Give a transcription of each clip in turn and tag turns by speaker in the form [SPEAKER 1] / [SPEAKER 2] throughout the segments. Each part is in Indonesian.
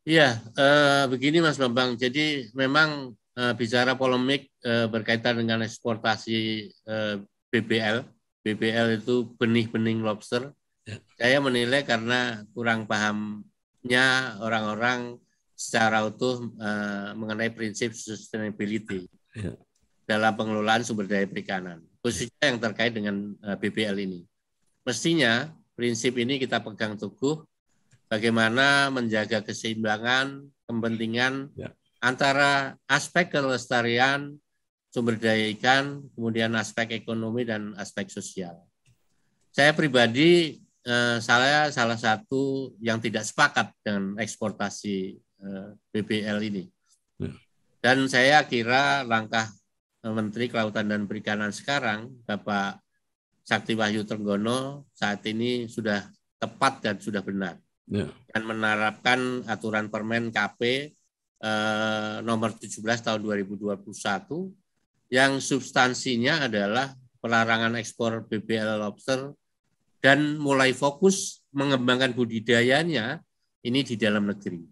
[SPEAKER 1] Iya, begini Mas Bambang. Jadi memang bicara polemik berkaitan dengan eksportasi BBL. BBL itu benih-benih lobster.
[SPEAKER 2] Ya,
[SPEAKER 1] Saya menilai karena kurang pahamnya orang-orang secara utuh mengenai prinsip sustainability
[SPEAKER 2] ya,
[SPEAKER 1] dalam pengelolaan sumber daya perikanan, khususnya yang terkait dengan BBL ini. Mestinya prinsip ini kita pegang teguh bagaimana menjaga keseimbangan kepentingan
[SPEAKER 2] ya,
[SPEAKER 1] antara aspek kelestarian sumber daya ikan, kemudian aspek ekonomi dan aspek sosial. Saya pribadi saya salah satu yang tidak sepakat dengan eksportasi BBL ini.
[SPEAKER 2] ya.
[SPEAKER 1] Dan saya kira langkah Menteri Kelautan dan Perikanan sekarang, Bapak Sakti Wahyu Trenggono, saat ini sudah tepat dan sudah benar
[SPEAKER 2] Ya.
[SPEAKER 1] dan menerapkan aturan Permen KP nomor 17 tahun 2021 yang substansinya adalah pelarangan ekspor BBL lobster dan mulai fokus mengembangkan budidayanya ini di dalam negeri.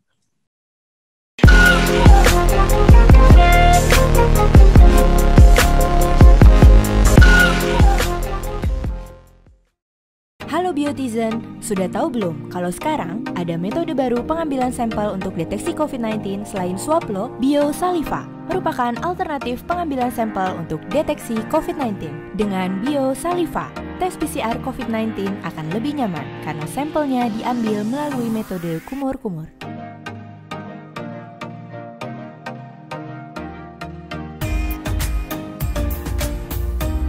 [SPEAKER 3] Halo Biotizen, sudah tahu belum kalau sekarang ada metode baru pengambilan sampel untuk deteksi COVID-19 selain swab lo, BioSaliva merupakan alternatif pengambilan sampel untuk deteksi COVID-19. Dengan BioSaliva, tes PCR COVID-19 akan lebih nyaman karena sampelnya diambil melalui metode kumur-kumur.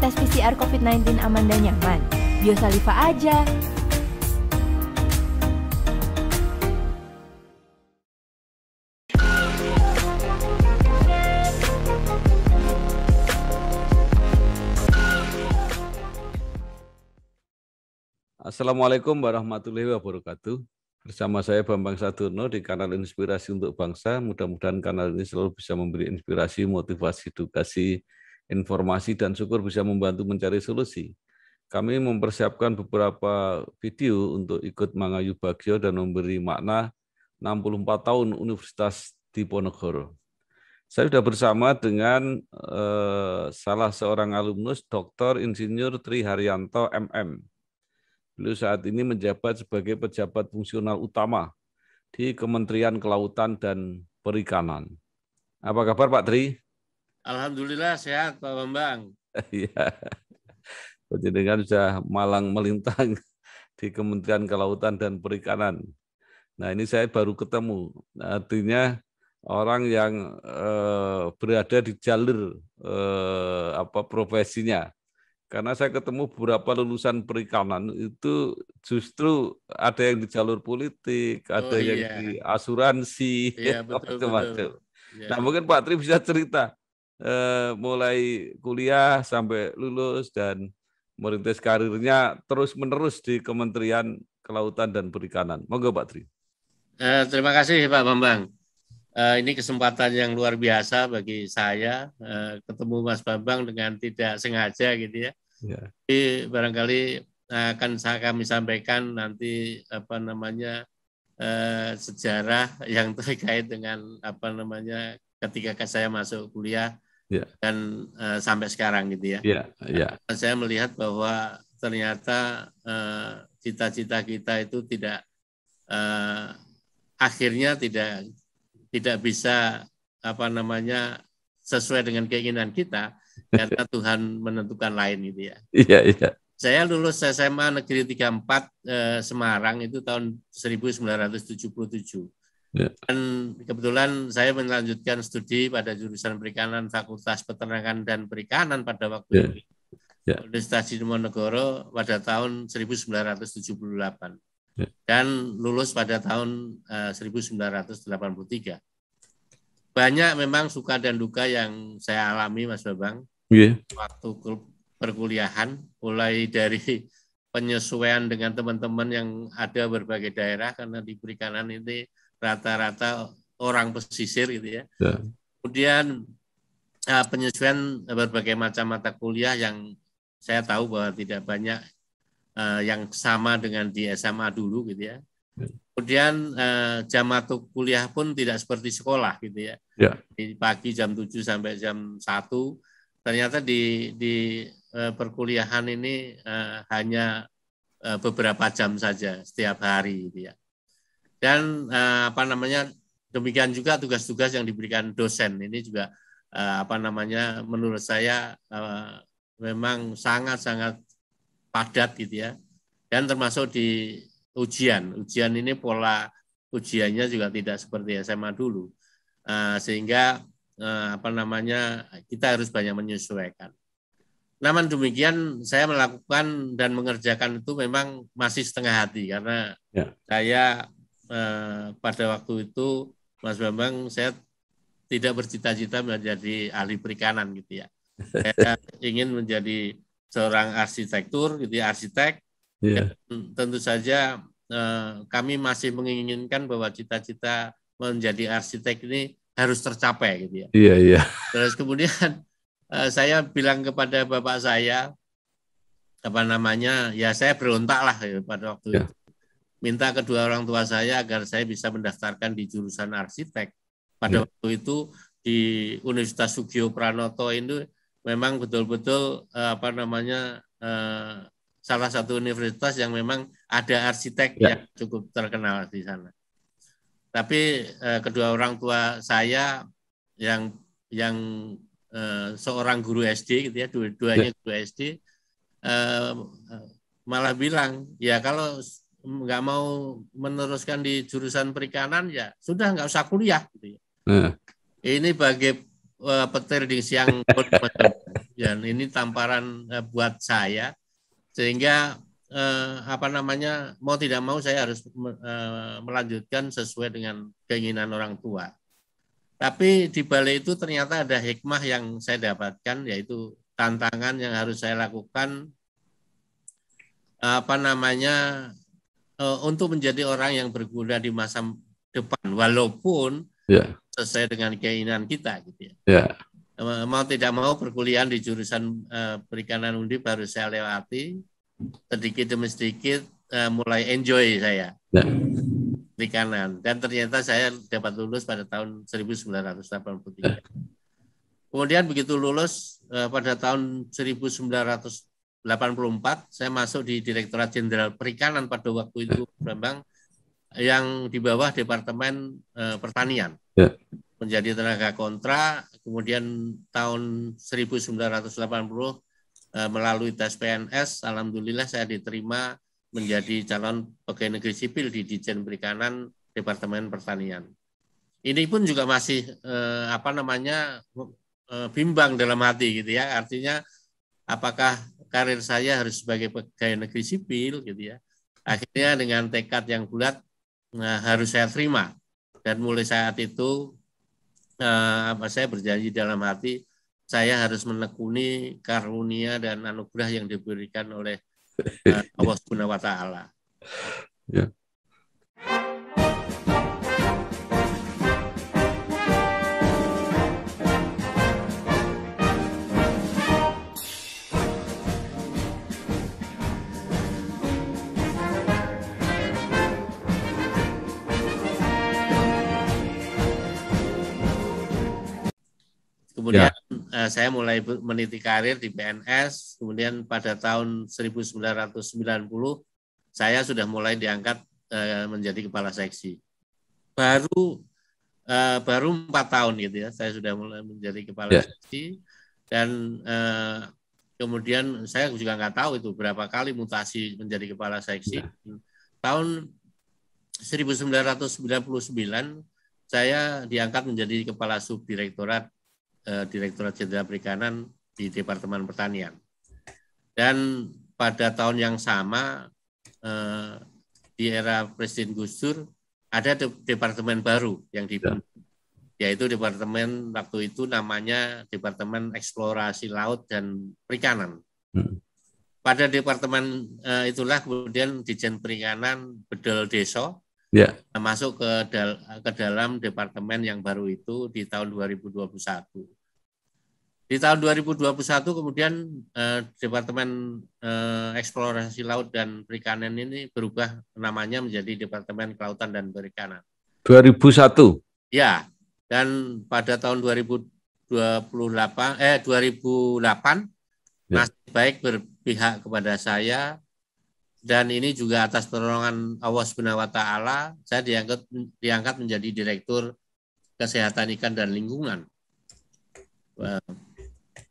[SPEAKER 3] Tes PCR COVID-19 aman dan nyaman, BioSaliva aja.
[SPEAKER 2] Assalamualaikum warahmatullahi wabarakatuh. Bersama saya Bambang Sadurno di kanal Inspirasi untuk Bangsa. Mudah-mudahan kanal ini selalu bisa memberi inspirasi, motivasi, edukasi, informasi, dan syukur bisa membantu mencari solusi. Kami mempersiapkan beberapa video untuk ikut Mangayu Bagio dan memberi makna 64 tahun Universitas Diponegoro. Saya sudah bersama dengan salah seorang alumnus, Dr. Insinyur Tri Haryanto, MM. Beliau saat ini menjabat sebagai pejabat fungsional utama di Kementerian Kelautan dan Perikanan. Apa kabar Pak Tri?
[SPEAKER 1] Alhamdulillah sehat Pak Bambang.
[SPEAKER 2] Iya, penjenengan sudah malang melintang di Kementerian Kelautan dan Perikanan. Nah ini saya baru ketemu, artinya orang yang berada di jalur profesinya. Karena saya ketemu beberapa lulusan perikanan itu justru ada yang di jalur politik,
[SPEAKER 1] Oh
[SPEAKER 2] ada yang
[SPEAKER 1] iya,
[SPEAKER 2] di asuransi,
[SPEAKER 1] iya betul-betul.
[SPEAKER 2] macam-macam.
[SPEAKER 1] Ya.
[SPEAKER 2] Nah mungkin Pak Tri bisa cerita mulai kuliah sampai lulus dan merintis karirnya terus-menerus di Kementerian Kelautan dan Perikanan. Monggo Pak Tri.
[SPEAKER 1] Terima kasih Pak Bambang. Ini kesempatan yang luar biasa bagi saya ketemu Mas Bambang dengan tidak sengaja gitu ya.
[SPEAKER 2] Ya,
[SPEAKER 1] Jadi barangkali akan kami sampaikan nanti apa namanya sejarah yang terkait dengan apa namanya ketika saya masuk kuliah
[SPEAKER 2] ya,
[SPEAKER 1] dan sampai sekarang gitu ya.
[SPEAKER 2] ya, ya,
[SPEAKER 1] Saya melihat bahwa ternyata cita-cita kita itu tidak eh, akhirnya tidak bisa apa namanya sesuai dengan keinginan kita karena Tuhan menentukan lain gitu ya.
[SPEAKER 2] iya, iya,
[SPEAKER 1] Saya lulus SMA Negeri 34 Semarang itu tahun 1977.
[SPEAKER 2] ya,
[SPEAKER 1] Dan kebetulan saya melanjutkan studi pada jurusan perikanan Fakultas Peternakan dan Perikanan pada waktu
[SPEAKER 2] ya,
[SPEAKER 1] itu
[SPEAKER 2] ya,
[SPEAKER 1] Universitas Diponegoro pada tahun 1978
[SPEAKER 2] ya,
[SPEAKER 1] dan lulus pada tahun 1983. Banyak memang suka dan duka yang saya alami Mas Babang
[SPEAKER 2] iya,
[SPEAKER 1] waktu perkuliahan, mulai dari penyesuaian dengan teman-teman yang ada berbagai daerah karena di perikanan ini rata-rata orang pesisir gitu ya.
[SPEAKER 2] ya,
[SPEAKER 1] Kemudian penyesuaian berbagai macam mata kuliah yang saya tahu bahwa tidak banyak yang sama dengan di SMA dulu gitu ya. Kemudian jam masuk kuliah pun tidak seperti sekolah gitu ya. Di pagi jam 7 sampai jam 1. Ternyata di perkuliahan ini hanya beberapa jam saja setiap hari gitu ya. Dan demikian juga tugas-tugas yang diberikan dosen ini juga menurut saya memang sangat-sangat padat gitu ya. Dan termasuk di ujian ini pola ujiannya juga tidak seperti SMA dulu, sehingga kita harus banyak menyesuaikan. Namun demikian saya melakukan dan mengerjakan itu memang masih setengah hati karena saya pada waktu itu Mas Bambang, saya tidak bercita-cita menjadi ahli perikanan gitu ya. Saya ingin menjadi seorang arsitektur gitu ya, arsitek. Tentu saja kami masih menginginkan bahwa cita-cita menjadi arsitek ini harus tercapai gitu ya. Terus kemudian saya bilang kepada bapak saya, ya saya berontak lah ya, pada waktu itu. Minta kedua orang tua saya agar saya bisa mendaftarkan di jurusan arsitek. Pada waktu itu di Universitas Sugio Pranoto itu memang betul-betul salah satu universitas yang memang ada arsitek yang cukup terkenal di sana. Tapi kedua orang tua saya yang seorang guru SD gitu ya, dua-duanya guru SD, malah bilang ya kalau nggak mau meneruskan di jurusan perikanan ya sudah nggak usah kuliah gitu ya. Ini bagai petir di siang dan ini tamparan buat saya. Sehingga mau tidak mau saya harus melanjutkan sesuai dengan keinginan orang tua. Tapi di balik itu ternyata ada hikmah yang saya dapatkan, yaitu tantangan yang harus saya lakukan untuk menjadi orang yang berguna di masa depan, walaupun sesuai dengan keinginan kita gitu ya. Mau tidak mau perkuliahan di jurusan perikanan Undip harus saya lewati sedikit demi sedikit, mulai enjoy saya perikanan, dan ternyata saya dapat lulus pada tahun 1983. Kemudian begitu lulus pada tahun 1984 saya masuk di Direktorat Jenderal Perikanan pada waktu itu, Bambang, yang di bawah Departemen Pertanian. Menjadi tenaga kontrak, kemudian tahun 1980 melalui tes PNS, alhamdulillah saya diterima menjadi calon pegawai negeri sipil di Ditjen Perikanan Departemen Pertanian. Ini pun juga masih bimbang dalam hati gitu ya, artinya apakah karir saya harus sebagai pegawai negeri sipil gitu ya. Akhirnya dengan tekad yang bulat harus saya terima, dan mulai saat itu saya berjanji dalam hati saya harus menekuni karunia dan anugerah yang diberikan oleh Allah Subhanahu wa Ta'ala. Kemudian saya mulai meniti karir di PNS, kemudian pada tahun 1990 saya sudah mulai diangkat menjadi kepala seksi. Baru 4 tahun gitu ya, saya sudah mulai menjadi kepala seksi, dan kemudian saya juga nggak tahu itu berapa kali mutasi menjadi kepala seksi. Tahun 1999 saya diangkat menjadi kepala subdirektorat Direktorat Jenderal Perikanan di Departemen Pertanian. Dan pada tahun yang sama di era Presiden Gus Dur ada departemen baru yang dibentuk, yaitu departemen waktu itu namanya Departemen Eksplorasi Laut dan Perikanan. Pada departemen itulah kemudian Ditjen Perikanan Bedol Deso masuk ke dalam departemen yang baru itu di tahun 2021. Di tahun 2021 kemudian Departemen Eksplorasi Laut dan Perikanan ini berubah namanya menjadi Departemen Kelautan dan Perikanan.
[SPEAKER 2] 2001.
[SPEAKER 1] Ya, dan pada tahun 2008
[SPEAKER 2] Ya.
[SPEAKER 1] Nasib Baik berpihak kepada saya, dan ini juga atas pertolongan Allah Subhanahu wa taala saya diangkat menjadi Direktur Kesehatan Ikan dan Lingkungan.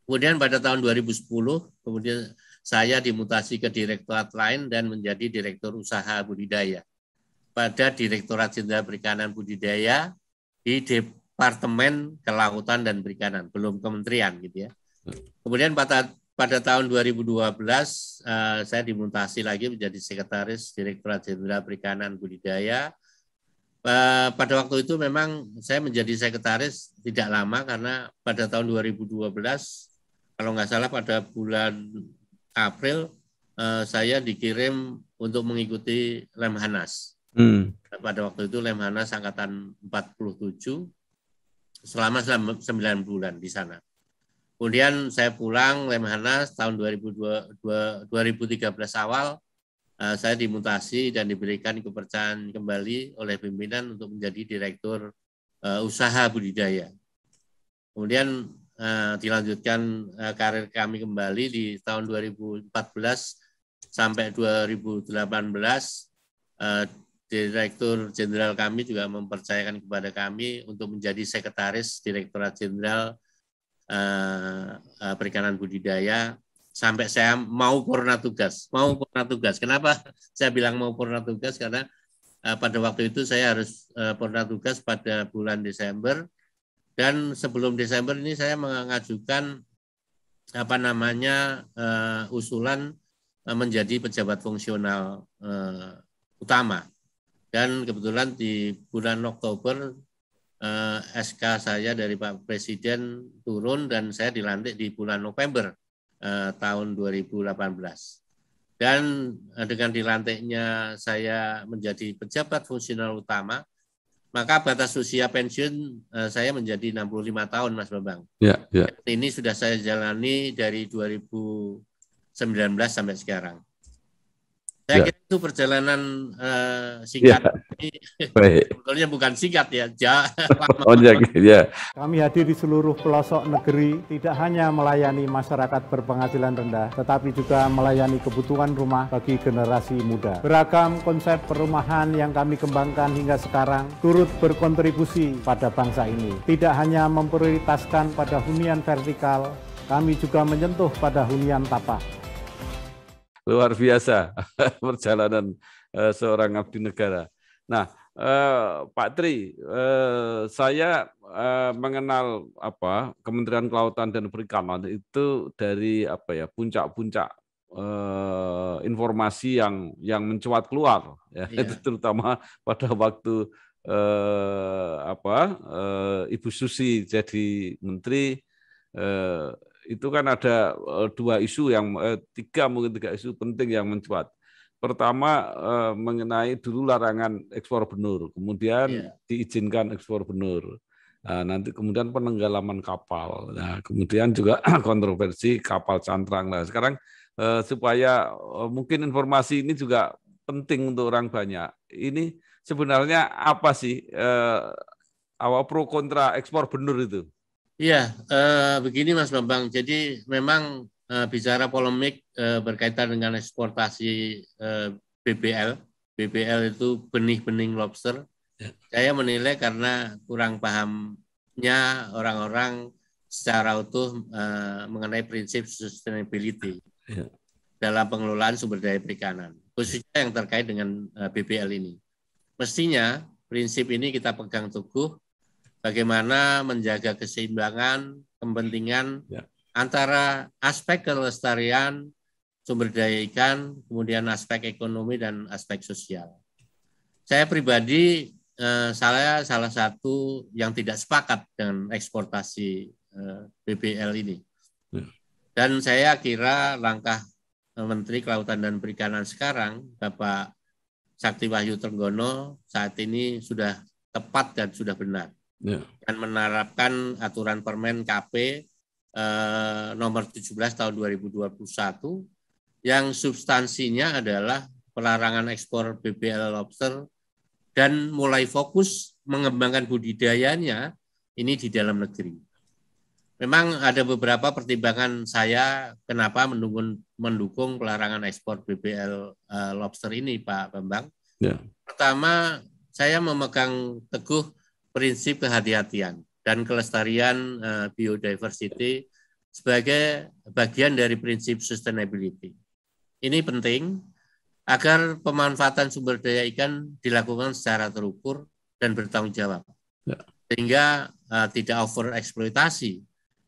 [SPEAKER 1] Kemudian pada tahun 2010 kemudian saya dimutasi ke direktorat lain dan menjadi Direktur Usaha Budidaya pada Direktorat Jenderal Perikanan Budidaya di Departemen Kelautan dan Perikanan, belum kementerian gitu ya. Kemudian pada tahun 2012 saya dimutasi lagi menjadi Sekretaris Direktorat Jenderal Perikanan Budidaya. Pada waktu itu memang saya menjadi sekretaris tidak lama karena pada tahun 2012 kalau nggak salah pada bulan April saya dikirim untuk mengikuti Lemhanas. Pada waktu itu Lemhanas angkatan 47 selama 9 bulan di sana. Kemudian saya pulang Lemhanas tahun 2013 awal, saya dimutasi dan diberikan kepercayaan kembali oleh pimpinan untuk menjadi Direktur Usaha Budidaya. Kemudian dilanjutkan karir kami kembali di tahun 2014 sampai 2018. Direktur Jenderal kami juga mempercayakan kepada kami untuk menjadi Sekretaris Direktorat Jenderal Perikanan Budidaya sampai saya mau purna tugas. Kenapa saya bilang mau purna tugas? Karena pada waktu itu saya harus purna tugas pada bulan Desember. Dan sebelum Desember ini saya mengajukan usulan menjadi pejabat fungsional utama. Dan kebetulan di bulan Oktober SK saya dari Pak Presiden turun dan saya dilantik di bulan November tahun 2018. Dan dengan dilantiknya saya menjadi pejabat fungsional utama, maka batas usia pensiun saya menjadi 65 tahun, Mas Bambang.
[SPEAKER 2] Ya.
[SPEAKER 1] Ini sudah saya jalani dari 2019 sampai sekarang. Saya kira itu perjalanan singkat. Sebetulnya bukan singkat ya.
[SPEAKER 4] Kami hadir di seluruh pelosok negeri, tidak hanya melayani masyarakat berpenghasilan rendah, tetapi juga melayani kebutuhan rumah bagi generasi muda. Beragam konsep perumahan yang kami kembangkan hingga sekarang turut berkontribusi pada bangsa ini. Tidak hanya memprioritaskan pada hunian vertikal, kami juga menyentuh pada hunian tapak.
[SPEAKER 2] Luar biasa perjalanan seorang abdi negara. Nah, Pak Tri, saya mengenal Kementerian Kelautan dan Perikanan itu dari puncak-puncak informasi yang mencuat keluar, ya, itu terutama pada waktu Ibu Susi jadi menteri. Itu kan ada tiga isu penting yang mencuat. Pertama mengenai dulu larangan ekspor benur, kemudian diizinkan ekspor benur. Nah, nanti kemudian penenggelaman kapal. Nah, kemudian juga kontroversi kapal cantrang. Nah, sekarang supaya mungkin informasi ini juga penting untuk orang banyak. Ini sebenarnya apa sih pro kontra ekspor benur itu?
[SPEAKER 1] Iya, begini Mas Bambang. Jadi memang bicara polemik berkaitan dengan eksportasi BBL. BBL itu benih-benih lobster. Saya menilai karena kurang pahamnya orang-orang secara utuh mengenai prinsip sustainability dalam pengelolaan sumber daya perikanan, khususnya yang terkait dengan BBL ini. Mestinya prinsip ini kita pegang teguh, bagaimana menjaga keseimbangan, kepentingan antara aspek kelestarian, sumber daya ikan, kemudian aspek ekonomi dan aspek sosial. Saya pribadi, saya salah satu yang tidak sepakat dengan eksportasi BBL ini. Dan saya kira langkah Menteri Kelautan dan Perikanan sekarang, Bapak Sakti Wahyu Trenggono, saat ini sudah tepat dan sudah benar. Dan menerapkan aturan Permen KP nomor 17 tahun 2021 yang substansinya adalah pelarangan ekspor BBL lobster dan mulai fokus mengembangkan budidayanya ini di dalam negeri. Memang ada beberapa pertimbangan saya kenapa mendukung pelarangan ekspor BBL lobster ini, Pak Bambang.
[SPEAKER 2] Ya.
[SPEAKER 1] Pertama, saya memegang teguh prinsip kehati-hatian dan kelestarian biodiversity sebagai bagian dari prinsip sustainability. Ini penting agar pemanfaatan sumber daya ikan dilakukan secara terukur dan bertanggung jawab, sehingga tidak overeksploitasi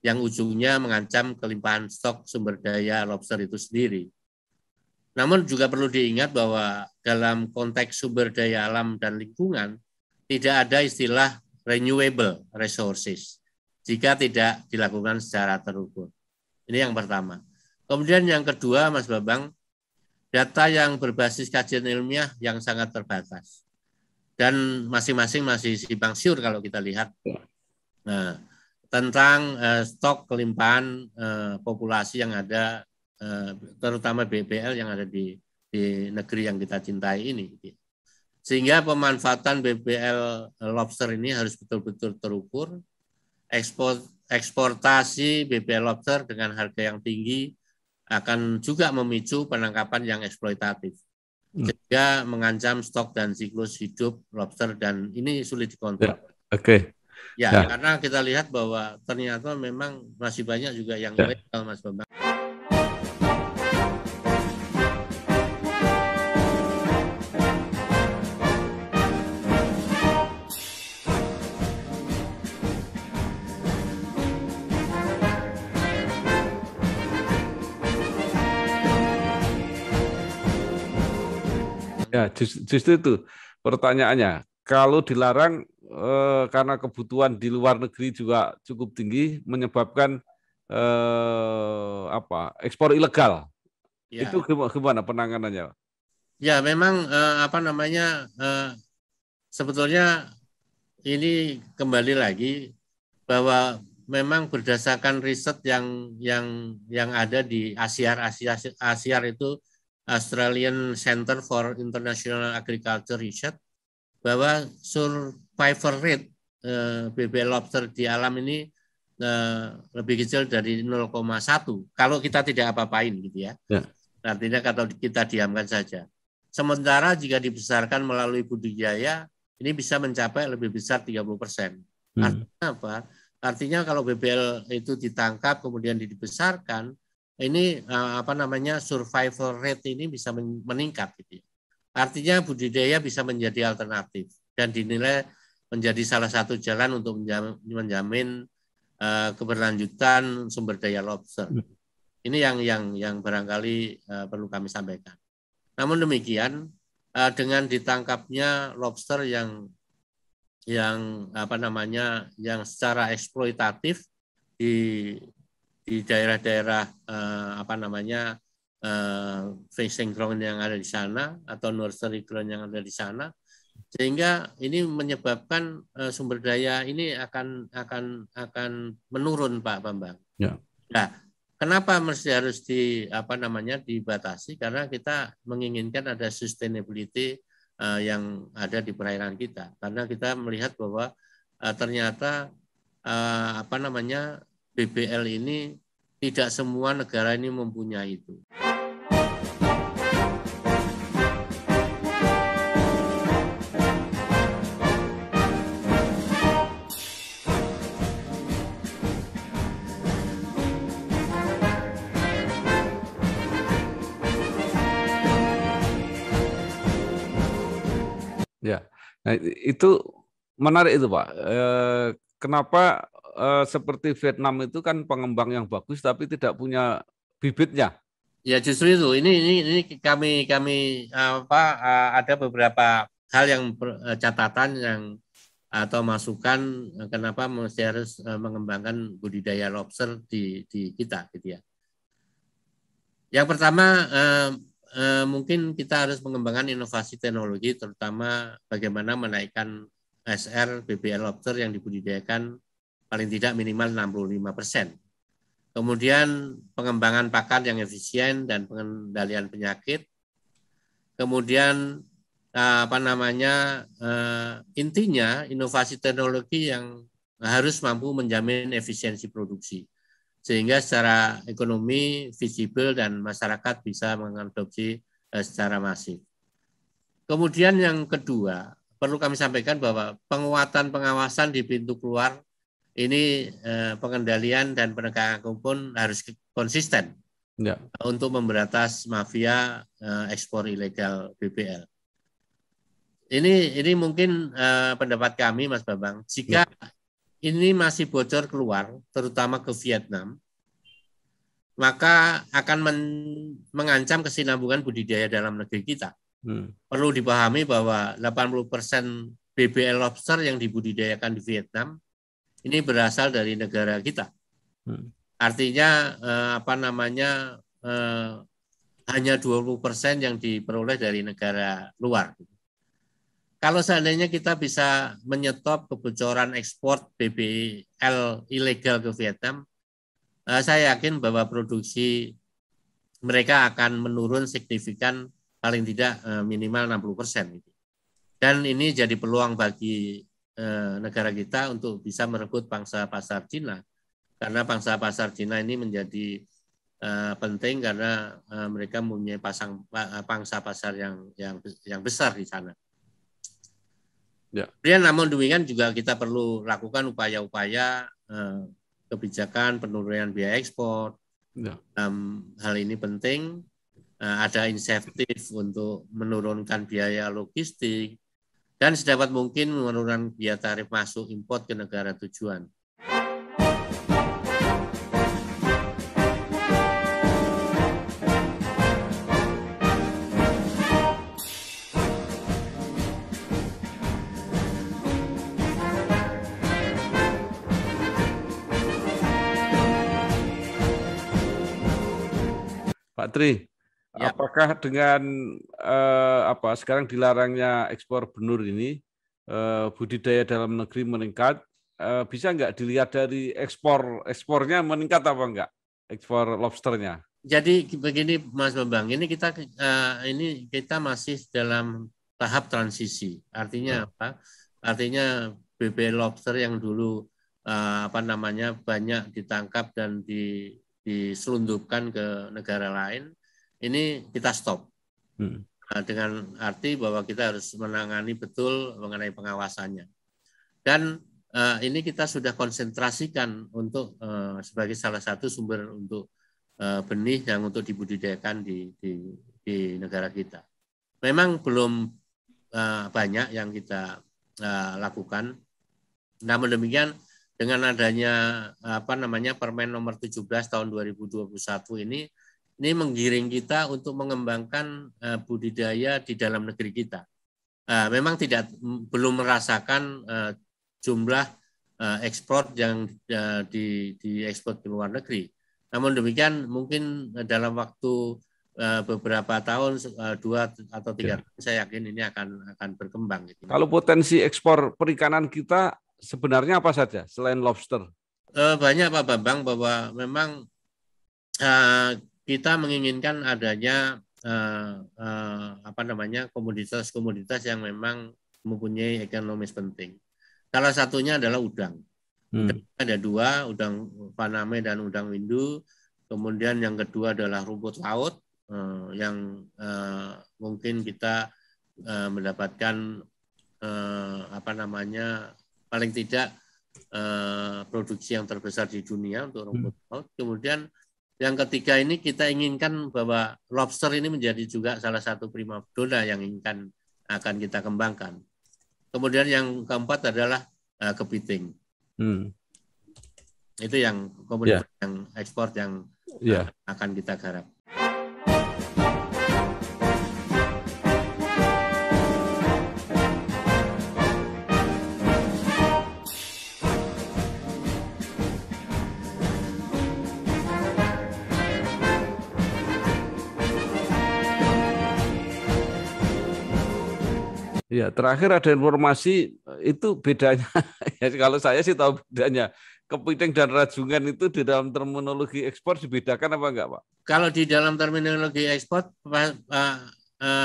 [SPEAKER 1] yang ujungnya mengancam kelimpahan stok sumber daya lobster itu sendiri. Namun juga perlu diingat bahwa dalam konteks sumber daya alam dan lingkungan tidak ada istilah renewable resources jika tidak dilakukan secara terukur. Ini yang pertama. Kemudian yang kedua, Mas Bambang, data yang berbasis kajian ilmiah yang sangat terbatas. Dan masing-masing masih simpang siur kalau kita lihat. Nah, tentang stok kelimpahan populasi yang ada, terutama BBL yang ada di negeri yang kita cintai ini. Sehingga pemanfaatan BBL lobster ini harus betul-betul terukur. Eksportasi BBL lobster dengan harga yang tinggi akan juga memicu penangkapan yang eksploitatif, sehingga mengancam stok dan siklus hidup lobster, dan ini sulit dikontrol.
[SPEAKER 2] Oke.
[SPEAKER 1] Ya, karena kita lihat bahwa ternyata memang masih banyak juga yang ilegal, Mas Bambang.
[SPEAKER 2] Ya, justru itu pertanyaannya. Kalau dilarang karena kebutuhan di luar negeri juga cukup tinggi, menyebabkan ekspor ilegal. Ya. Itu gimana penanganannya?
[SPEAKER 1] Ya, memang sebetulnya ini kembali lagi bahwa memang berdasarkan riset yang ada di ASIAR itu, Australian Center for International Agriculture Research, bahwa survival rate BBL lobster di alam ini lebih kecil dari 0,1 kalau kita tidak apa-apain gitu ya. Artinya kalau kita diamkan saja. Sementara jika dibesarkan melalui budidaya, ini bisa mencapai lebih besar 30%. Artinya apa? Artinya kalau BBL itu ditangkap kemudian dibesarkan, ini survival rate ini bisa meningkat gitu ya. Artinya budidaya bisa menjadi alternatif dan dinilai menjadi salah satu jalan untuk menjamin keberlanjutan sumber daya lobster. Ini yang barangkali perlu kami sampaikan. Namun demikian, dengan ditangkapnya lobster yang secara eksploitatif di daerah-daerah fishing ground yang ada di sana atau nursery ground yang ada di sana, sehingga ini menyebabkan sumber daya ini akan menurun, Pak Bambang.
[SPEAKER 2] Ya.
[SPEAKER 1] Nah, kenapa mesti harus dibatasi? Karena kita menginginkan ada sustainability yang ada di perairan kita. Karena kita melihat bahwa ternyata BBL ini tidak semua negara ini mempunyai itu.
[SPEAKER 2] Ya, nah itu menarik itu Pak. Kenapa seperti Vietnam itu kan pengembang yang bagus tapi tidak punya bibitnya?
[SPEAKER 1] Ya justru itu. Ini kami ada beberapa hal yang catatan atau masukan kenapa mesti harus mengembangkan budidaya lobster di kita gitu ya. Yang pertama mungkin kita harus mengembangkan inovasi teknologi, terutama bagaimana menaikkan SR BBL lobster yang dibudidayakan paling tidak minimal 65%. kemudian pengembangan pakan yang efisien dan pengendalian penyakit, kemudian intinya inovasi teknologi yang harus mampu menjamin efisiensi produksi sehingga secara ekonomi visible dan masyarakat bisa mengadopsi secara masif. Kemudian yang kedua, perlu kami sampaikan bahwa penguatan pengawasan di pintu keluar ini pengendalian dan penegakan hukum harus konsisten untuk memberantas mafia ekspor ilegal BBL. Ini mungkin pendapat kami, Mas Bambang. Jika ini masih bocor keluar, terutama ke Vietnam, maka akan mengancam kesinambungan budidaya dalam negeri kita. Perlu dipahami bahwa 80% BBL lobster yang dibudidayakan di Vietnam ini berasal dari negara kita. Artinya hanya 20% yang diperoleh dari negara luar. Kalau seandainya kita bisa menyetop kebocoran ekspor BBL ilegal ke Vietnam, saya yakin bahwa produksi mereka akan menurun signifikan, paling tidak minimal 60%. Dan ini jadi peluang bagi negara kita untuk bisa merebut pangsa pasar Cina, karena pangsa pasar Cina ini menjadi penting karena mereka mempunyai pangsa pasar yang besar di sana. Kemudian namun demikian juga kita perlu lakukan upaya-upaya kebijakan penurunan biaya ekspor. Hal ini penting, ada insentif untuk menurunkan biaya logistik, dan sedapat mungkin menurunkan biaya tarif masuk impor ke negara tujuan.
[SPEAKER 2] Pak Tri, apakah dengan sekarang dilarangnya ekspor benur ini, budidaya dalam negeri meningkat, bisa nggak dilihat dari ekspornya meningkat apa enggak, ekspor lobsternya?
[SPEAKER 1] Jadi begini Mas Bambang, ini kita masih dalam tahap transisi. Artinya apa? Artinya BBL lobster yang dulu banyak ditangkap dan diselundupkan ke negara lain, ini kita stop. Dengan arti bahwa kita harus menangani betul mengenai pengawasannya. Dan ini kita sudah konsentrasikan untuk sebagai salah satu sumber untuk benih yang untuk dibudidayakan di negara kita. Memang belum banyak yang kita lakukan. Namun demikian, dengan adanya Permen nomor 17 tahun 2021 ini menggiring kita untuk mengembangkan budidaya di dalam negeri kita. Memang belum merasakan jumlah ekspor yang diekspor ke luar negeri. Namun demikian mungkin dalam waktu beberapa tahun, 2 atau 3 tahun, saya yakin ini akan berkembang.
[SPEAKER 2] Kalau potensi ekspor perikanan kita sebenarnya apa saja selain lobster?
[SPEAKER 1] Banyak Pak Bambang, bahwa memang kita menginginkan adanya komoditas-komoditas yang memang mempunyai ekonomis penting. Salah satunya adalah udang. Ada 2, udang Faname dan udang Windu. Kemudian yang kedua adalah rumput laut yang mungkin kita mendapatkan paling tidak produksi yang terbesar di dunia untuk rumput laut. Kemudian yang ketiga ini kita inginkan bahwa lobster ini menjadi juga salah satu primadona yang akan kita kembangkan. Kemudian yang keempat adalah kepiting. Itu yang komoditas yang ekspor yang akan kita garap.
[SPEAKER 2] Ya, terakhir ada informasi itu bedanya. Ya, kalau saya sih tahu bedanya. kepiting dan rajungan itu di dalam terminologi ekspor dibedakan apa enggak, Pak?
[SPEAKER 1] Kalau di dalam terminologi ekspor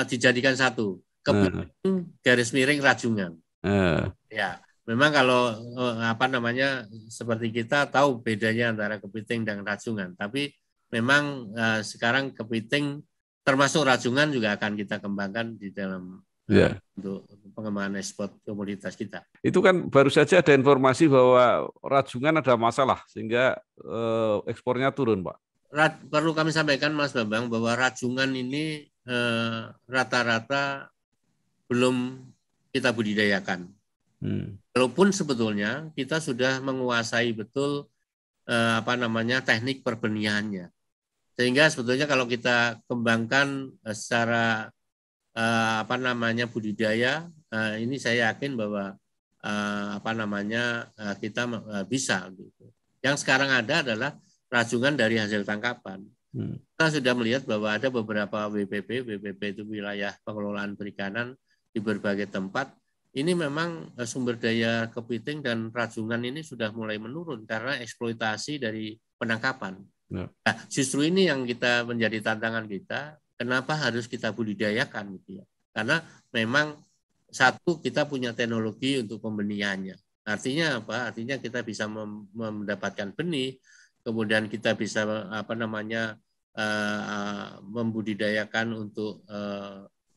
[SPEAKER 1] dijadikan satu, kepiting garis miring rajungan. Ya, memang kalau seperti kita tahu bedanya antara kepiting dan rajungan, tapi memang sekarang kepiting termasuk rajungan juga akan kita kembangkan di dalam untuk pengembangan ekspor komoditas kita.
[SPEAKER 2] Itu kan baru saja ada informasi bahwa rajungan ada masalah sehingga ekspornya turun, Pak.
[SPEAKER 1] Perlu kami sampaikan, Mas Bambang, bahwa rajungan ini rata-rata belum kita budidayakan. Walaupun sebetulnya kita sudah menguasai betul teknik perbenihannya. Sehingga sebetulnya kalau kita kembangkan secara budidaya, ini saya yakin bahwa kita bisa. Gitu. Yang sekarang ada adalah rajungan dari hasil tangkapan. Kita sudah melihat bahwa ada beberapa WPP itu wilayah pengelolaan perikanan di berbagai tempat. Ini memang sumber daya kepiting dan rajungan ini sudah mulai menurun karena eksploitasi dari penangkapan. Nah, justru ini yang kita menjadi tantangan kita. Kenapa harus kita budidayakan? Gitu ya? Karena memang satu, kita punya teknologi untuk pembenihannya. Artinya apa? Artinya kita bisa mendapatkan benih, kemudian kita bisa membudidayakan untuk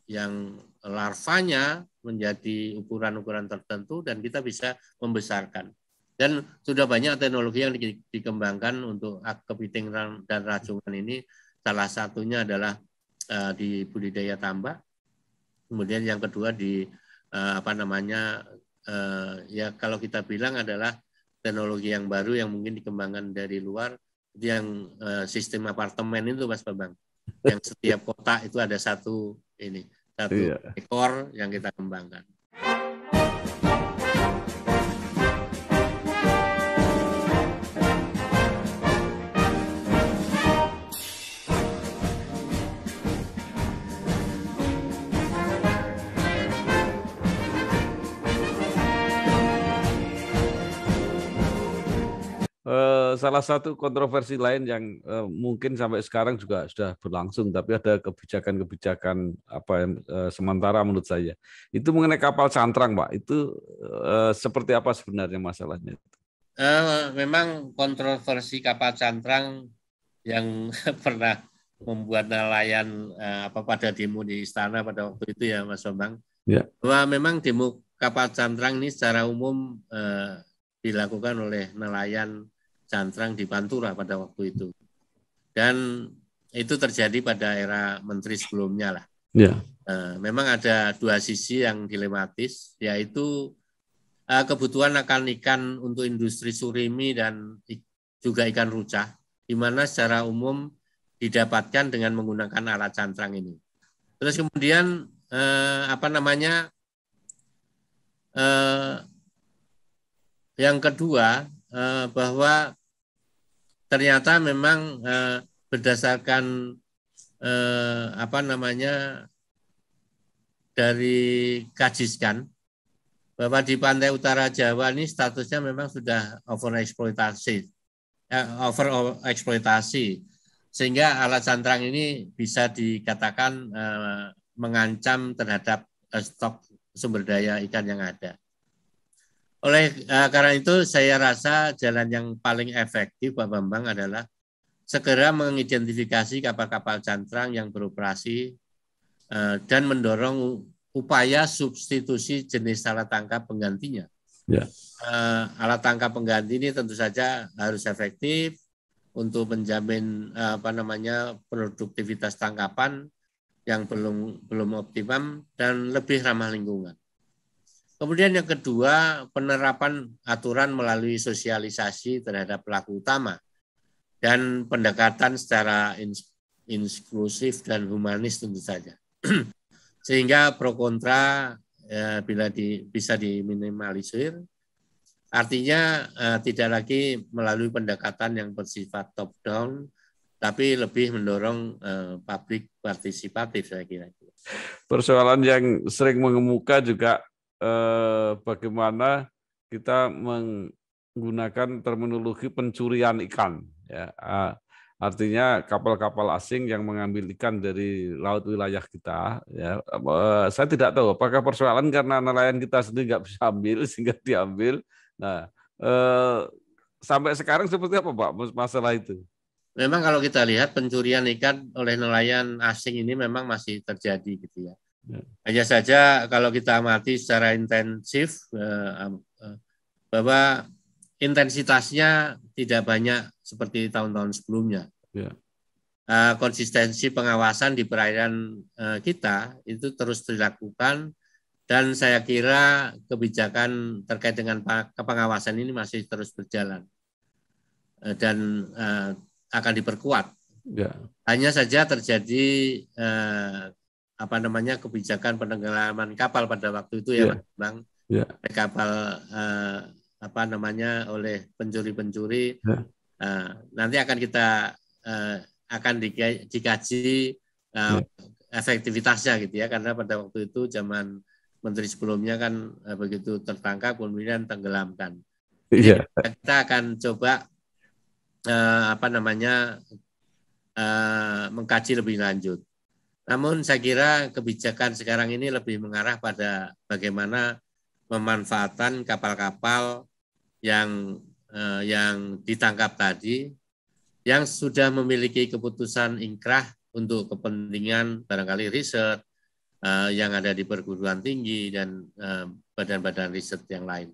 [SPEAKER 1] yang larvanya menjadi ukuran-ukuran tertentu dan kita bisa membesarkan. Dan sudah banyak teknologi yang dikembangkan untuk kepiting dan rajungan ini. Salah satunya adalah di budidaya tambak. Kemudian yang kedua di kalau kita bilang adalah teknologi yang baru yang mungkin dikembangkan dari luar, yang sistem apartemen itu, Mas Bambang. Yang setiap kota itu ada satu ekor yang kita kembangkan.
[SPEAKER 2] Salah satu kontroversi lain yang mungkin sampai sekarang juga sudah berlangsung, tapi ada kebijakan-kebijakan sementara menurut saya. Itu mengenai kapal cantrang, Pak. Itu seperti apa sebenarnya masalahnya?
[SPEAKER 1] Memang kontroversi kapal cantrang yang pernah membuat nelayan pada demo di istana pada waktu itu ya, Mas Bambang. Ya. Bahwa memang demo kapal cantrang ini secara umum dilakukan oleh nelayan cantrang di Pantura pada waktu itu. Dan itu terjadi pada era menteri sebelumnya lah. Ya. Memang ada dua sisi yang dilematis, yaitu kebutuhan akan ikan untuk industri surimi dan juga ikan rucah, di mana secara umum didapatkan dengan menggunakan alat cantrang ini. Terus kemudian yang kedua, bahwa ternyata memang berdasarkan dari Kajiskan, bahwa di pantai utara Jawa ini statusnya memang sudah overeksploitasi, sehingga alat cantrang ini bisa dikatakan mengancam terhadap stok sumber daya ikan yang ada. Karena itu saya rasa jalan yang paling efektif, Pak Bambang, adalah segera mengidentifikasi kapal-kapal cantrang yang beroperasi dan mendorong upaya substitusi jenis alat tangkap penggantinya. Ya. Alat tangkap pengganti ini tentu saja harus efektif untuk menjamin produktivitas tangkapan yang belum optimum dan lebih ramah lingkungan. Kemudian yang kedua, penerapan aturan melalui sosialisasi terhadap pelaku utama dan pendekatan secara inklusif dan humanis tentu saja. Sehingga pro kontra bisa diminimalisir, artinya tidak lagi melalui pendekatan yang bersifat top down, tapi lebih mendorong publik partisipatif, saya kira.
[SPEAKER 2] Persoalan yang sering mengemuka juga bagaimana kita menggunakan terminologi pencurian ikan. Ya, artinya kapal-kapal asing yang mengambil ikan dari laut wilayah kita. Ya, saya tidak tahu apakah persoalan karena nelayan kita sendiri nggak bisa ambil sehingga diambil. Nah, sampai sekarang seperti apa Pak masalah itu?
[SPEAKER 1] Memang kalau kita lihat pencurian ikan oleh nelayan asing ini memang masih terjadi gitu ya. Hanya saja kalau kita amati secara intensif bahwa intensitasnya tidak banyak seperti tahun-tahun sebelumnya.
[SPEAKER 2] Ya.
[SPEAKER 1] Konsistensi pengawasan di perairan kita itu terus dilakukan dan saya kira kebijakan terkait dengan pengawasan ini masih terus berjalan dan akan diperkuat.
[SPEAKER 2] Ya.
[SPEAKER 1] Hanya saja terjadi kebijakan penenggelaman kapal pada waktu itu ya, Bang.
[SPEAKER 2] Ya.
[SPEAKER 1] Kapal oleh pencuri-pencuri.
[SPEAKER 2] Ya.
[SPEAKER 1] Nanti akan kita akan dikaji efektivitasnya gitu ya, karena pada waktu itu zaman menteri sebelumnya kan begitu tertangkap kemudian tenggelamkan. Jadi kita akan coba mengkaji lebih lanjut. Namun saya kira kebijakan sekarang ini lebih mengarah pada bagaimana pemanfaatan kapal-kapal yang ditangkap tadi, yang sudah memiliki keputusan inkrah untuk kepentingan barangkali riset yang ada di perguruan tinggi dan badan-badan riset yang lain.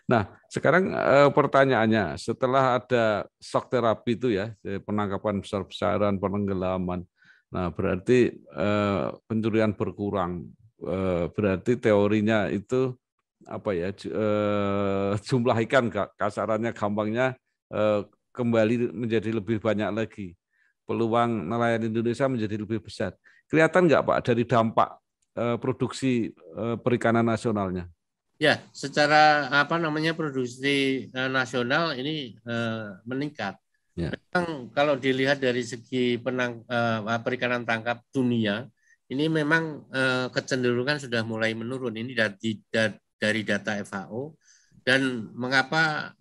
[SPEAKER 2] Nah, sekarang pertanyaannya, setelah ada shock terapi itu ya, penangkapan besar-besaran, penenggelaman, nah berarti pencurian berkurang, berarti teorinya itu apa ya, jumlah ikan kasarannya gampangnya kembali menjadi lebih banyak lagi, peluang nelayan Indonesia menjadi lebih besar. Kelihatan nggak Pak dari dampak produksi perikanan nasionalnya?
[SPEAKER 1] Ya, secara produksi nasional ini meningkat. Ya. Memang kalau dilihat dari segi perikanan tangkap dunia, ini memang kecenderungan sudah mulai menurun. Ini dari data FAO. Dan mengapa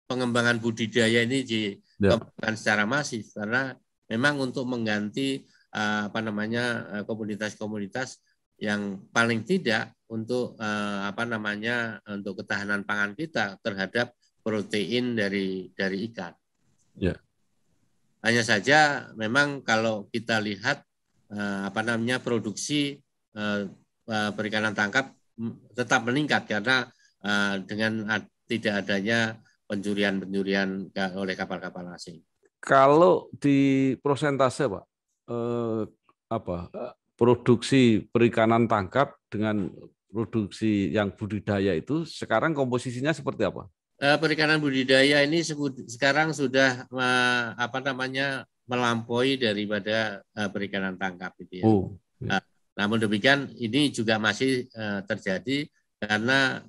[SPEAKER 1] pengembangan budidaya ini dikembangkan secara masif? Karena memang untuk mengganti komoditas-komoditas yang paling tidak untuk untuk ketahanan pangan kita terhadap protein dari ikan.
[SPEAKER 2] Ya.
[SPEAKER 1] Hanya saja memang kalau kita lihat produksi perikanan tangkap tetap meningkat karena dengan tidak adanya pencurian oleh kapal-kapal asing.
[SPEAKER 2] Kalau di prosentase Pak, produksi perikanan tangkap dengan produksi yang budidaya itu sekarang komposisinya seperti apa?
[SPEAKER 1] Perikanan budidaya ini sekarang sudah melampaui daripada perikanan tangkap itu ya. Namun demikian ini juga masih terjadi karena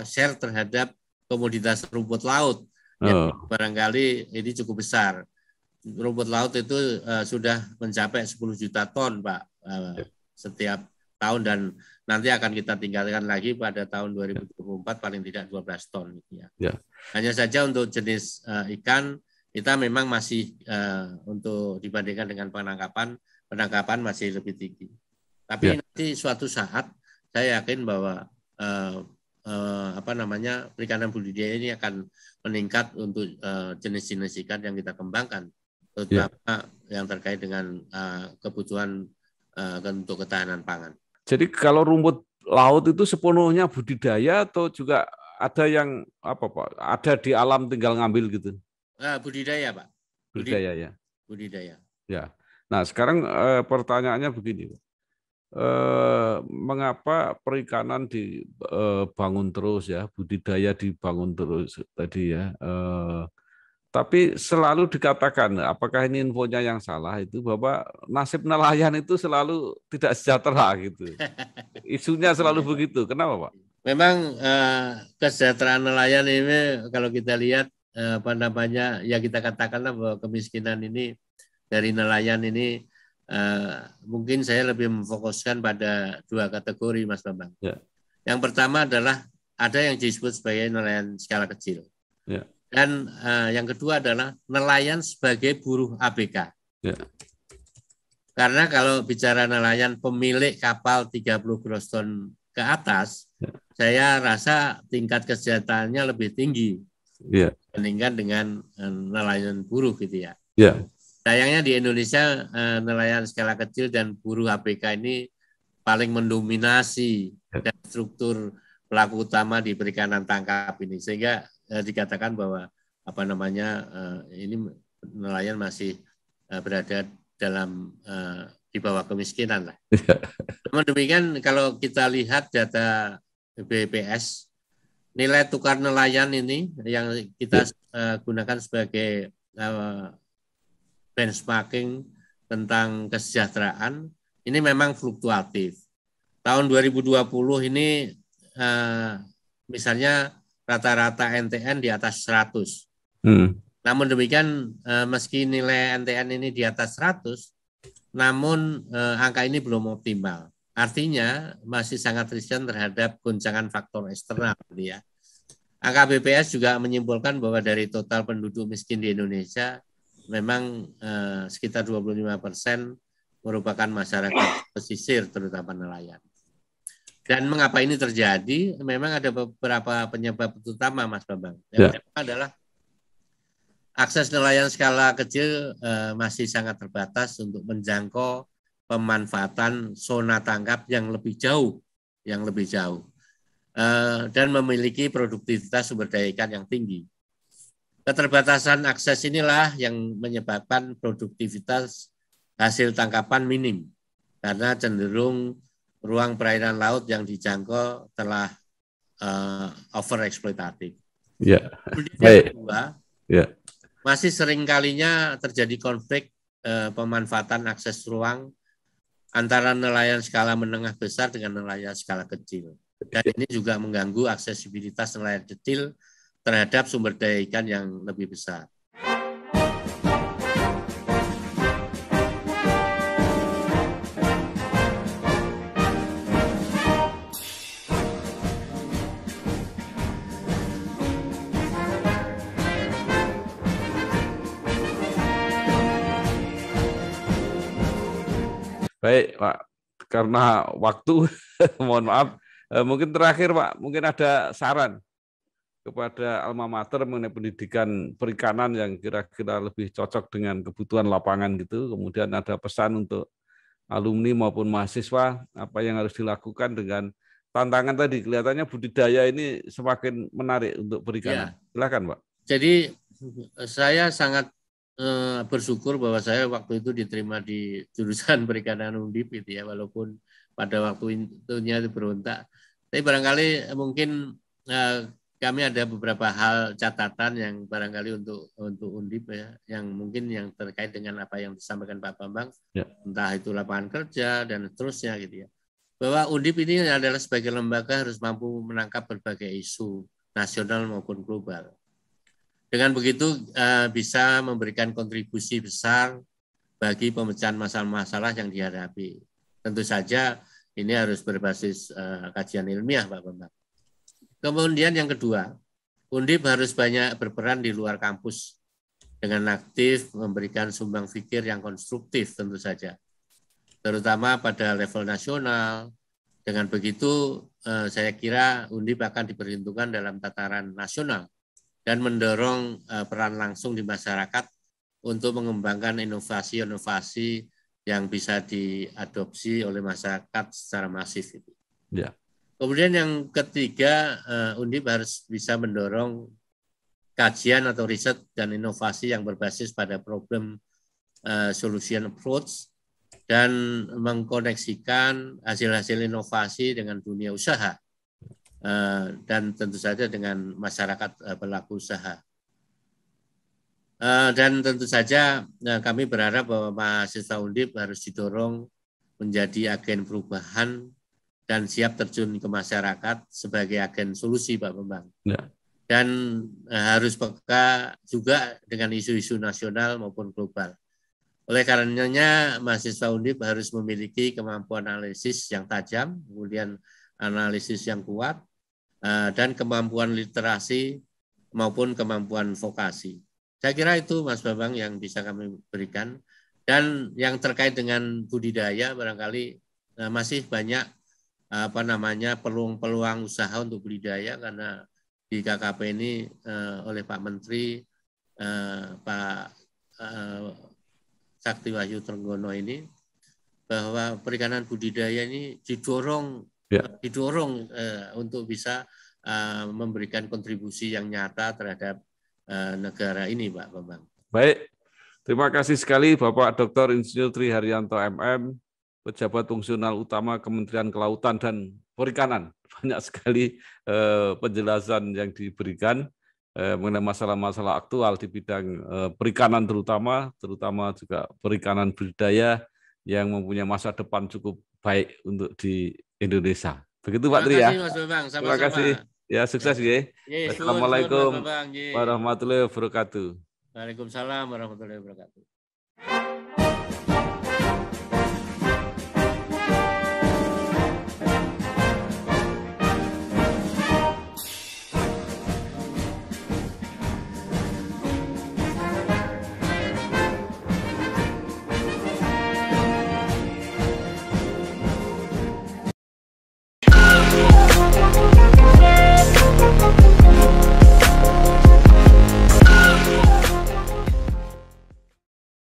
[SPEAKER 1] share terhadap komoditas rumput laut yang barangkali ini cukup besar. Rumput laut itu sudah mencapai 10 juta ton, Pak, setiap tahun, dan nanti akan kita tinggalkan lagi pada tahun 2024 paling tidak 12 ton. Gitu ya. Hanya saja untuk jenis ikan, kita memang masih untuk dibandingkan dengan penangkapan masih lebih tinggi. Tapi nanti suatu saat saya yakin bahwa perikanan budidaya ini akan meningkat untuk jenis-jenis ikan yang kita kembangkan, terutama yang terkait dengan kebutuhan untuk ketahanan pangan.
[SPEAKER 2] Jadi kalau rumput laut itu sepenuhnya budidaya atau juga ada yang ada di alam tinggal ngambil gitu?
[SPEAKER 1] Budidaya, Pak.
[SPEAKER 2] Budidaya ya.
[SPEAKER 1] Budidaya.
[SPEAKER 2] Ya. Nah sekarang pertanyaannya begini, mengapa perikanan dibangun terus ya, budidaya dibangun terus tadi ya? Tapi selalu dikatakan, apakah ini infonya yang salah itu, bahwa nasib nelayan itu selalu tidak sejahtera gitu. Isunya selalu begitu. Kenapa, Pak?
[SPEAKER 1] Memang kesejahteraan nelayan ini kalau kita lihat apa namanya, ya kita katakanlah bahwa kemiskinan ini dari nelayan ini mungkin saya lebih memfokuskan pada dua kategori, Mas Bambang.
[SPEAKER 2] Ya.
[SPEAKER 1] Yang pertama adalah ada yang disebut sebagai nelayan skala kecil.
[SPEAKER 2] Ya.
[SPEAKER 1] Dan yang kedua adalah nelayan sebagai buruh ABK.
[SPEAKER 2] Ya.
[SPEAKER 1] Karena kalau bicara nelayan pemilik kapal 30 gross ton ke atas, ya, saya rasa tingkat kesejahteraannya lebih tinggi, ya, dibandingkan dengan nelayan buruh gitu ya.
[SPEAKER 2] Ya.
[SPEAKER 1] Sayangnya di Indonesia nelayan skala kecil dan buruh ABK ini paling mendominasi dan struktur pelaku utama di perikanan tangkap ini, sehingga dikatakan bahwa apa namanya ini nelayan masih berada dalam di bawah kemiskinan lah. Namun demikian kalau kita lihat data BPS, nilai tukar nelayan ini yang kita gunakan sebagai benchmarking tentang kesejahteraan ini memang fluktuatif. Tahun 2020 ini misalnya rata-rata NTN di atas 100. Namun demikian meski nilai NTN ini di atas 100, namun angka ini belum optimal. Artinya masih sangat riskan terhadap goncangan faktor eksternal. Ya. Angka BPS juga menyimpulkan bahwa dari total penduduk miskin di Indonesia, memang sekitar 25% merupakan masyarakat pesisir, terutama nelayan. Dan mengapa ini terjadi? Memang ada beberapa penyebab utama, Mas Bambang. Yang pertama adalah akses nelayan skala kecil masih sangat terbatas untuk menjangkau pemanfaatan zona tangkap yang lebih jauh, dan memiliki produktivitas sumber daya ikan yang tinggi. Keterbatasan akses inilah yang menyebabkan produktivitas hasil tangkapan minim, karena cenderung ruang perairan laut yang dijangkau telah overeksploitatif.
[SPEAKER 2] Ya.
[SPEAKER 1] Yang kedua,
[SPEAKER 2] ya,
[SPEAKER 1] masih sering kalinya terjadi konflik pemanfaatan akses ruang antara nelayan skala menengah besar dengan nelayan skala kecil. Dan ini juga mengganggu aksesibilitas nelayan kecil terhadap sumber daya ikan yang lebih besar.
[SPEAKER 2] Baik, Pak. Karena waktu, mohon maaf. Mungkin terakhir, Pak, mungkin ada saran kepada alma mater mengenai pendidikan perikanan yang kira-kira lebih cocok dengan kebutuhan lapangan gitu. Kemudian ada pesan untuk alumni maupun mahasiswa, apa yang harus dilakukan dengan tantangan tadi. Kelihatannya budidaya ini semakin menarik untuk perikanan. Ya. Silakan, Pak.
[SPEAKER 1] Jadi saya sangat bersyukur bahwa saya waktu itu diterima di jurusan perikanan Undip gitu ya, walaupun pada waktu itunya berontak. Tapi barangkali mungkin kami ada beberapa hal catatan yang barangkali untuk Undip ya, yang mungkin yang terkait dengan apa yang disampaikan Pak Bambang, ya, entah itu lapangan kerja dan seterusnya gitu ya. Bahwa Undip ini adalah sebagai lembaga harus mampu menangkap berbagai isu nasional maupun global. Dengan begitu bisa memberikan kontribusi besar bagi pemecahan masalah-masalah yang dihadapi. Tentu saja ini harus berbasis kajian ilmiah, Pak Bambang. Kemudian yang kedua, Undip harus banyak berperan di luar kampus dengan aktif memberikan sumbang pikir yang konstruktif tentu saja, terutama pada level nasional. Dengan begitu saya kira Undip akan diperhitungkan dalam tataran nasional dan mendorong peran langsung di masyarakat untuk mengembangkan inovasi-inovasi yang bisa diadopsi oleh masyarakat secara masif.
[SPEAKER 2] Ya.
[SPEAKER 1] Kemudian yang ketiga, Undip harus bisa mendorong kajian atau riset dan inovasi yang berbasis pada problem solution approach dan mengkoneksikan hasil-hasil inovasi dengan dunia usaha. Dan tentu saja dengan masyarakat pelaku usaha. Dan tentu saja kami berharap bahwa mahasiswa Undip harus didorong menjadi agen perubahan dan siap terjun ke masyarakat sebagai agen solusi, Pak Bambang. Ya. Dan harus peka juga dengan isu-isu nasional maupun global. Oleh karenanya mahasiswa Undip harus memiliki kemampuan analisis yang tajam, kemudian analisis yang kuat, dan kemampuan literasi maupun kemampuan vokasi. Saya kira itu Mas Bambang yang bisa kami berikan. Dan yang terkait dengan budidaya barangkali masih banyak peluang-peluang usaha untuk budidaya, karena di KKP ini oleh Pak Menteri Pak Sakti Wahyu Trenggono ini, bahwa perikanan budidaya ini didorong untuk bisa memberikan kontribusi yang nyata terhadap negara ini, Pak Bambang.
[SPEAKER 2] Baik, terima kasih sekali Bapak Dr. Insinyur Tri Haryanto MM, pejabat fungsional utama Kementerian Kelautan dan Perikanan. Banyak sekali penjelasan yang diberikan mengenai masalah-masalah aktual di bidang perikanan terutama juga perikanan budidaya yang mempunyai masa depan cukup baik untuk di Indonesia. Begitu Pak Tri ya.
[SPEAKER 1] Terima kasih Mas Bambang. Sama-sama.
[SPEAKER 2] Terima kasih. Ya, sukses ya. Assalamualaikum warahmatullahi wabarakatuh.
[SPEAKER 1] Waalaikumsalam warahmatullahi wabarakatuh.